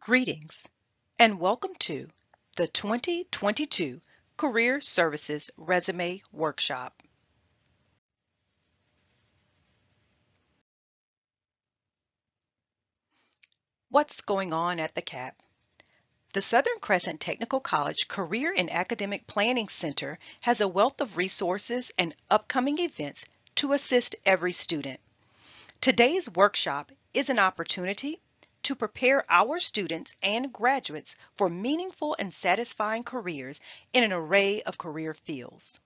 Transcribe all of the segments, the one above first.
Greetings and welcome to the 2022 Career Services Resume Workshop. What's going on at the CAP? The Southern Crescent Technical College Career and Academic Planning Center has a wealth of resources and upcoming events to assist every student. Today's workshop is an opportunity to prepare our students and graduates for meaningful and satisfying careers in an array of career fields.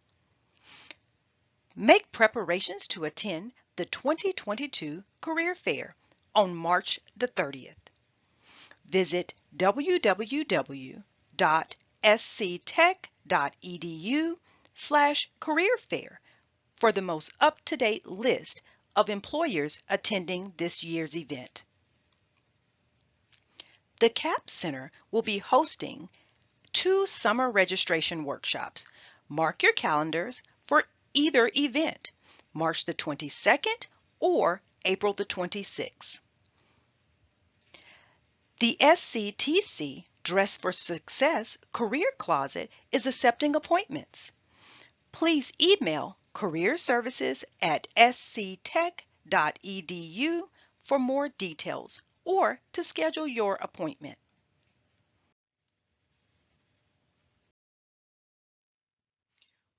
Make preparations to attend the 2022 Career Fair on March the 30th. Visit www.sctech.edu/career-fair for the most up-to-date list of employers attending this year's event. The CAP Center will be hosting 2 summer registration workshops. Mark your calendars for either event, March the 22nd or April the 26th. The SCTC Dress for Success Career Closet is accepting appointments. Please email careerservices@sctech.edu for more details or to schedule your appointment.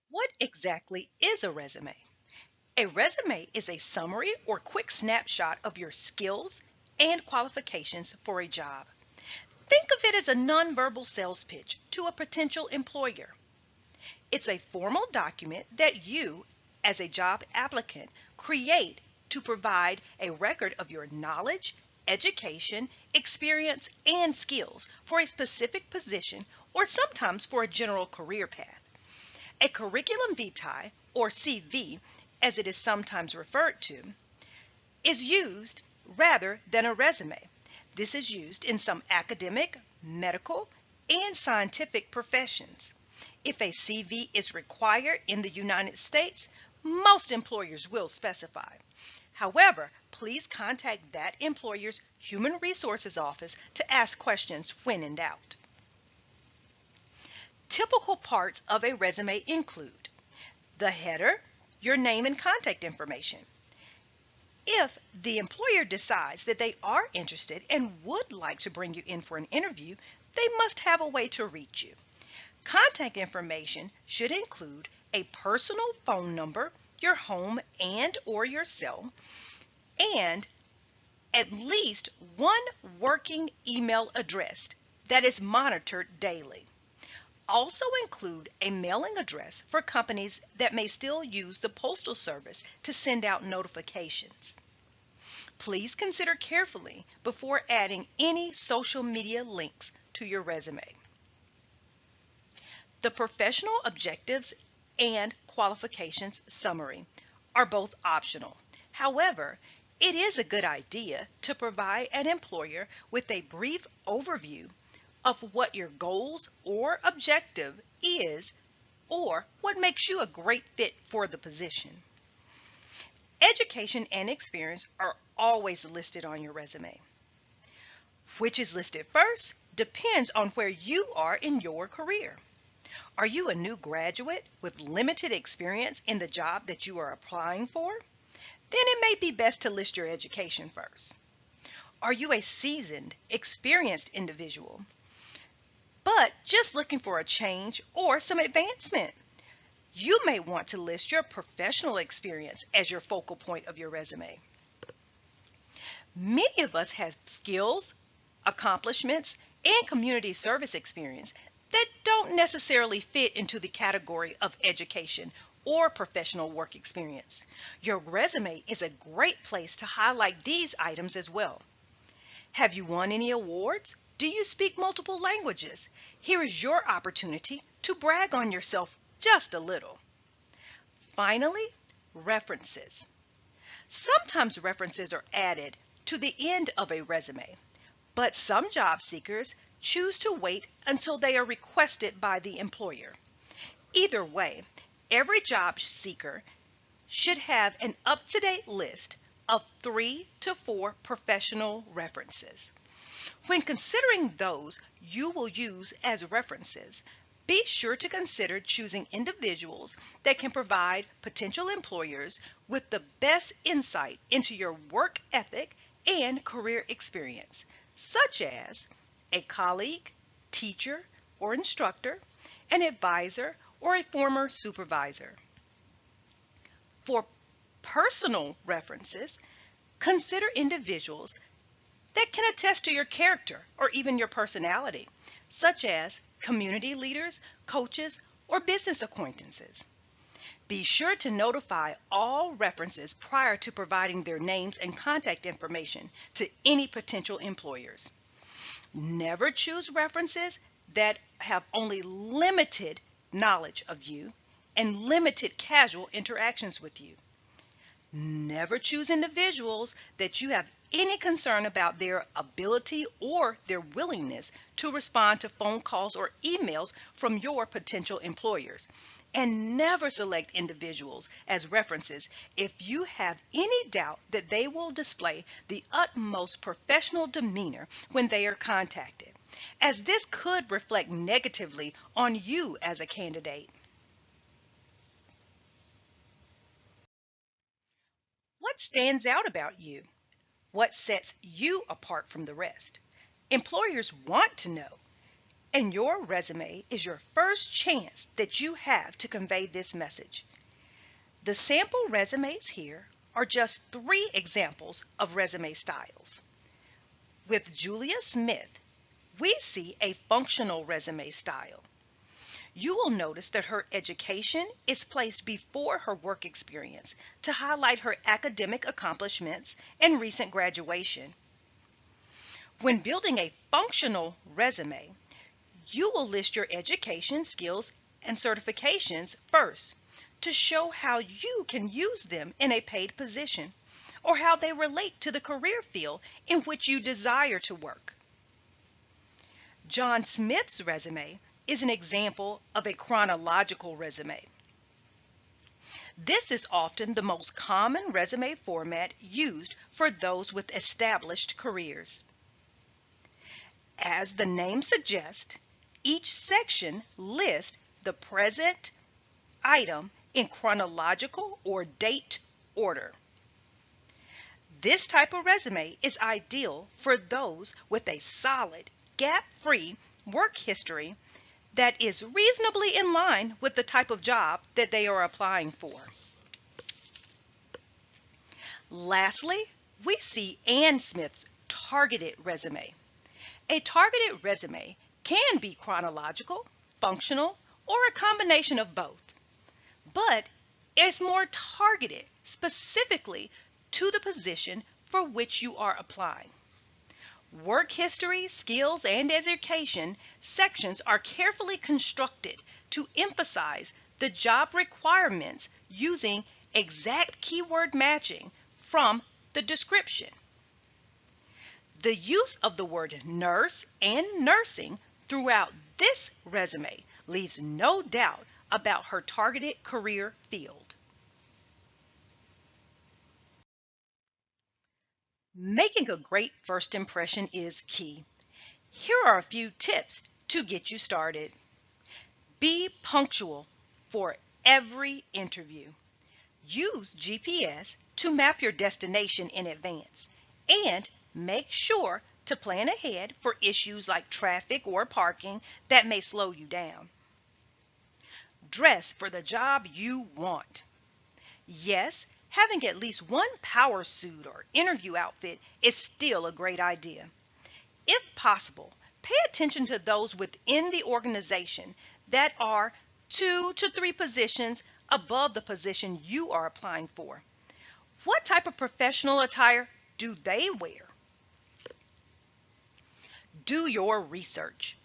What exactly is a resume? A resume is a summary or quick snapshot of your skills and qualifications for a job. Think of it as a nonverbal sales pitch to a potential employer. It's a formal document that you, as a job applicant, create to provide a record of your knowledge, education, experience, and skills for a specific position or sometimes for a general career path. A curriculum vitae, or CV, as it is sometimes referred to, is used rather than a resume. This is used in some academic, medical, and scientific professions. If a CV is required in the United States, most employers will specify. However, please contact that employer's Human Resources Office to ask questions when in doubt. Typical parts of a resume include the header, your name and contact information. If the employer decides that they are interested and would like to bring you in for an interview, they must have a way to reach you. Contact information should include a personal phone number, your home and/or your cell, and at least one working email address that is monitored daily. Also include a mailing address for companies that may still use the Postal Service to send out notifications. Please consider carefully before adding any social media links to your resume. The professional objectives and qualifications summary are both optional. However, it is a good idea to provide an employer with a brief overview of what your goals or objective is or what makes you a great fit for the position. Education and experience are always listed on your resume. Which is listed first depends on where you are in your career. Are you a new graduate with limited experience in the job that you are applying for? Then it may be best to list your education first. Are you a seasoned, experienced individual, but just looking for a change or some advancement? You may want to list your professional experience as your focal point of your resume. Many of us have skills, accomplishments, and community service experience that don't necessarily fit into the category of education or professional work experience. Your resume is a great place to highlight these items as well. Have you won any awards? Do you speak multiple languages? Here is your opportunity to brag on yourself just a little. Finally, references. Sometimes references are added to the end of a resume, but some job seekers choose to wait until they are requested by the employer. Either way, every job seeker should have an up-to-date list of 3 to 4 professional references. When considering those you will use as references, be sure to consider choosing individuals that can provide potential employers with the best insight into your work ethic and career experience, such as a colleague, teacher, or instructor, an advisor, or a former supervisor. For personal references, consider individuals that can attest to your character or even your personality, such as community leaders, coaches, or business acquaintances. Be sure to notify all references prior to providing their names and contact information to any potential employers. Never choose references that have only limited knowledge of you and limited casual interactions with you. Never choose individuals that you have any concern about their ability or their willingness to respond to phone calls or emails from your potential employers. And never select individuals as references if you have any doubt that they will display the utmost professional demeanor when they are contacted, as this could reflect negatively on you as a candidate. What stands out about you? What sets you apart from the rest? Employers want to know, and your resume is your first chance that you have to convey this message. The sample resumes here are just 3 examples of resume styles. With Julia Smith, we see a functional resume style. You will notice that her education is placed before her work experience to highlight her academic accomplishments and recent graduation. When building a functional resume, you will list your education, skills, and certifications first to show how you can use them in a paid position or how they relate to the career field in which you desire to work. John Smith's resume is an example of a chronological resume. This is often the most common resume format used for those with established careers. As the name suggests, each section lists the present item in chronological or date order. This type of resume is ideal for those with a solid, gap-free work history that is reasonably in line with the type of job that they are applying for. Lastly, we see Ann Smith's targeted resume. A targeted resume can be chronological, functional, or a combination of both, but it's more targeted specifically to the position for which you are applying. Work history, skills, and education sections are carefully constructed to emphasize the job requirements using exact keyword matching from the description. The use of the word nurse and nursing throughout this resume leaves no doubt about her targeted career field. Making a great first impression is key. Here are a few tips to get you started. Be punctual for every interview. Use GPS to map your destination in advance, and make sure to plan ahead for issues like traffic or parking that may slow you down. Dress for the job you want. Yes, having at least one power suit or interview outfit is still a great idea. If possible, pay attention to those within the organization that are 2 to 3 positions above the position you are applying for. What type of professional attire do they wear? Do your research.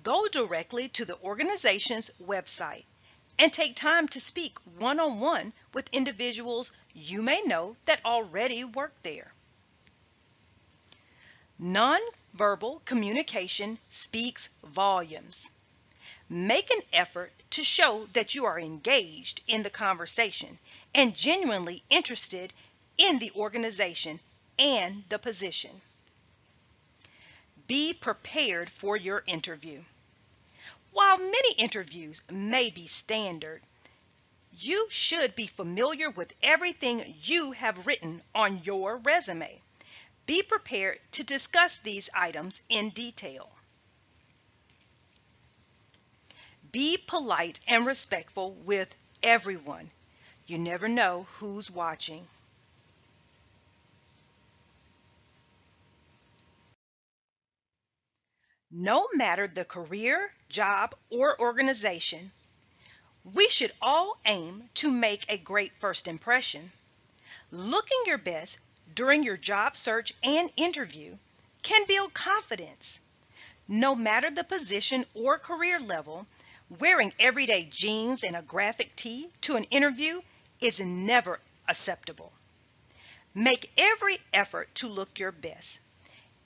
Go directly to the organization's website and take time to speak one-on-one with individuals you may know that already work there. Nonverbal communication speaks volumes. Make an effort to show that you are engaged in the conversation and genuinely interested in the organization and the position. Be prepared for your interview. While many interviews may be standard, you should be familiar with everything you have written on your resume. Be prepared to discuss these items in detail. Be polite and respectful with everyone. You never know who's watching. No matter the career, job, or organization, we should all aim to make a great first impression. Looking your best during your job search and interview can build confidence. No matter the position or career level, wearing everyday jeans and a graphic tee to an interview is never acceptable. Make every effort to look your best.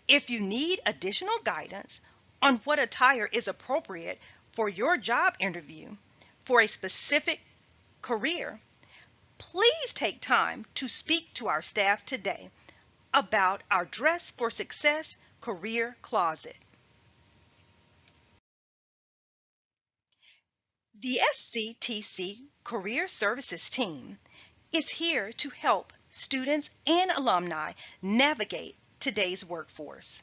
If you need additional guidance on what attire is appropriate for your job interview for a specific career, please take time to speak to our staff today about our Dress for Success career closet. The SCTC Career Services team is here to help students and alumni navigate today's workforce.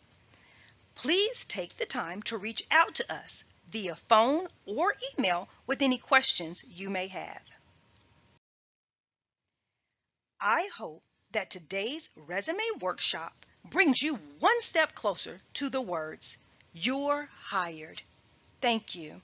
Please take the time to reach out to us via phone or email with any questions you may have. I hope that today's resume workshop brings you one step closer to the words, "You're hired." Thank you.